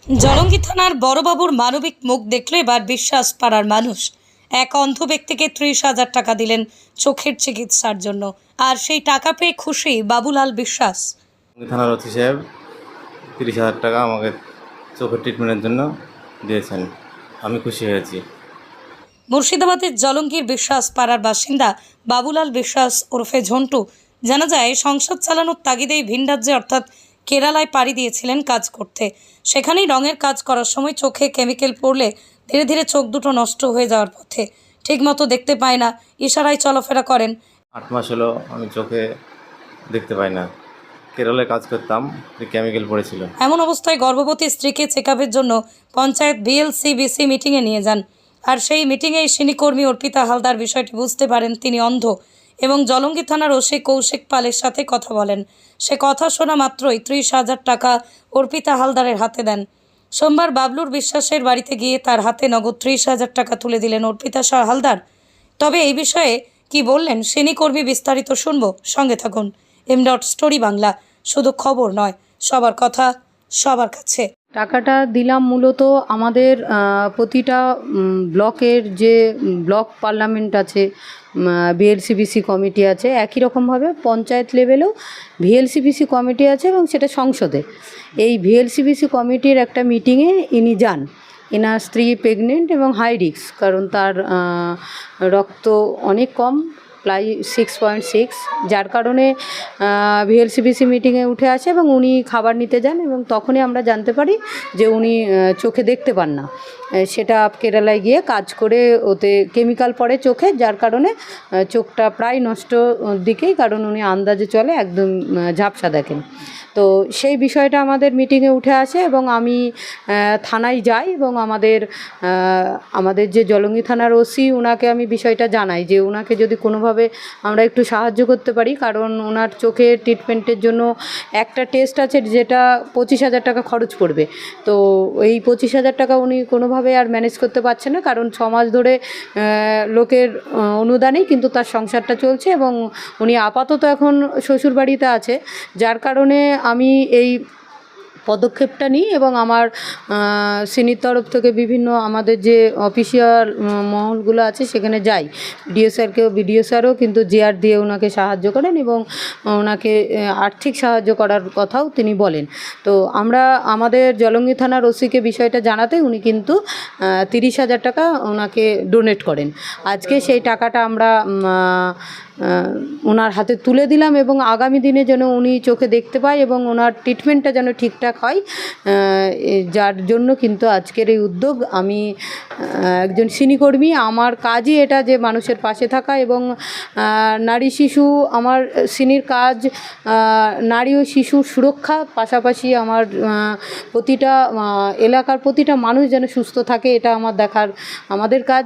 জলঙ্গি থানার বড়বাবুর মানবিক মুখ দেখলে এবার বিশ্বাস পাড়ার মানুষ। এক অন্ধ ব্যক্তিকে 30,000 টাকা দিলেন চোখের চিকিৎসার জন্য, আর সেই টাকা পেয়ে খুশি বাবুলাল বিশ্বাস। থানার ওসি সাহেব 30,000 টাকা আমাকে চোখের ট্রিটমেন্টের জন্য দিয়েছেন, আমি খুশি হয়েছি। মুর্শিদাবাদের জলঙ্গির বিশ্বাস পাড়ার বাসিন্দা বাবুলাল বিশ্বাস ওরফে ঝন্টু জানা যায় সংসার চালানোর তাগিদেই ভিন রাজ্যে অর্থাৎ কেরালায় পাড়ি দিয়েছিলেন কাজ করতে। সেখানেই রঙের কাজ করার সময় চোখে কেমিক্যাল পড়লে ধীরে ধীরে চোখ দুটো নষ্ট হয়ে যাওয়ার পথে, ঠিকমতো দেখতে পায় না, ইশারায় চলাফেরা করেন। 8 মাস হলো আমি চোখে দেখতে পাই না। কেরলে কাজ করতাম, কেমিক্যাল পড়েছিল। এমন অবস্থায় গর্ভবতী স্ত্রীকে চেকআপের জন্য পঞ্চায়েত বিএলসিবিসি মিটিংয়ে নিয়ে যান। আর সেই মিটিংয়েই সিনিকর্মী অর্পিতা হালদার বিষয়টি বুঝতে পারেন তিনি অন্ধ এবং জলঙ্গি থানার ওসি কৌশিক পালের সাথে কথা বলেন। সে কথা শোনা মাত্রই 30,000 টাকা অর্পিতা হালদারের হাতে দেন। সোমবার বাবলুর বিশ্বাসের বাড়িতে গিয়ে তার হাতে নগদ 30,000 টাকা তুলে দিলেন অর্পিতা হালদার। তবে এই বিষয়ে কি বললেন সিনিকর্মী বিস্তারিত শুনবো, সঙ্গে থাকুন। স্টোরি বাংলা, শুধু খবর নয়, সবার কথা সবার কাছে। টাকাটা দিলাম মূলত আমাদের প্রতিটা ব্লকের যে ব্লক পার্লামেন্ট আছে, বিএলসিবিসি কমিটি আছে, একই রকমভাবে পঞ্চায়েত লেভেলেও ভিএলসিবিসি কমিটি আছে এবং সেটা সংসদে। এই ভিএলসিবিসি কমিটির একটা মিটিংয়ে ইনি যান। এনার স্ত্রী প্রেগনেন্ট এবং হাই রিস্ক, কারণ তার রক্ত অনেক কম, প্রায় 6.6, যার কারণে ভিএলসিবিসি মিটিংয়ে উঠে আসে এবং উনি খাবার নিতে যান এবং তখনই আমরা জানতে পারি যে উনি চোখে দেখতে পান না। সেটা কেরালায় গিয়ে কাজ করে ওতে কেমিক্যাল পড়ে চোখে, যার কারণে চোখটা প্রায় নষ্ট দিকেই, কারণ উনি আন্দাজে চলে, একদম ঝাপসা দেখেন। তো সেই বিষয়টা আমাদের মিটিংয়ে উঠে আসে এবং আমি থানায় যাই এবং আমাদের যে জলঙ্গি থানার ওসি, ওনাকে আমি বিষয়টা জানাই যে ওনাকে যদি কোনোভাবে আমরা একটু সাহায্য করতে পারি, কারণ ওনার চোখের ট্রিটমেন্টের জন্য একটা টেস্ট আছে যেটা 25,000 টাকা খরচ পড়বে। তো এই 25,000 টাকা উনি কোনোভাবে আর ম্যানেজ করতে পারছেন না, কারণ 6 মাস ধরে লোকের অনুদানেই কিন্তু তার সংসারটা চলছে এবং উনি আপাতত এখন শ্বশুরবাড়িতে আছে, যার কারণে আমি এই পদক্ষেপটা নিই এবং আমার সিনির তরফ থেকে বিভিন্ন আমাদের যে অফিসিয়াল মহলগুলো আছে সেখানে যাই। বিডিও স্যারও কিন্তু জেআর দিয়ে ওনাকে সাহায্য করেন এবং ওনাকে আর্থিক সাহায্য করার কথাও তিনি বলেন। তো আমরা আমাদের জলঙ্গি থানার ওসিকে বিষয়টা জানাতে উনি কিন্তু 30,000 টাকা ওনাকে ডোনেট করেন। আজকে সেই টাকাটা আমরা ওনার হাতে তুলে দিলাম এবং আগামী দিনে যেন উনি চোখে দেখতে পায় এবং ওনার ট্রিটমেন্টটা যেন ঠিকঠাক হয়, যার জন্য কিন্তু আজকের এই উদ্যোগ। আমি একজন সিনিকর্মী, আমার কাজই এটা যে মানুষের পাশে থাকা এবং নারী শিশু, আমার সিনির কাজ নারী ও শিশুর সুরক্ষা, পাশাপাশি আমার প্রতিটা এলাকার প্রতিটা মানুষ যেন সুস্থ থাকে, এটা আমাদের কাজ।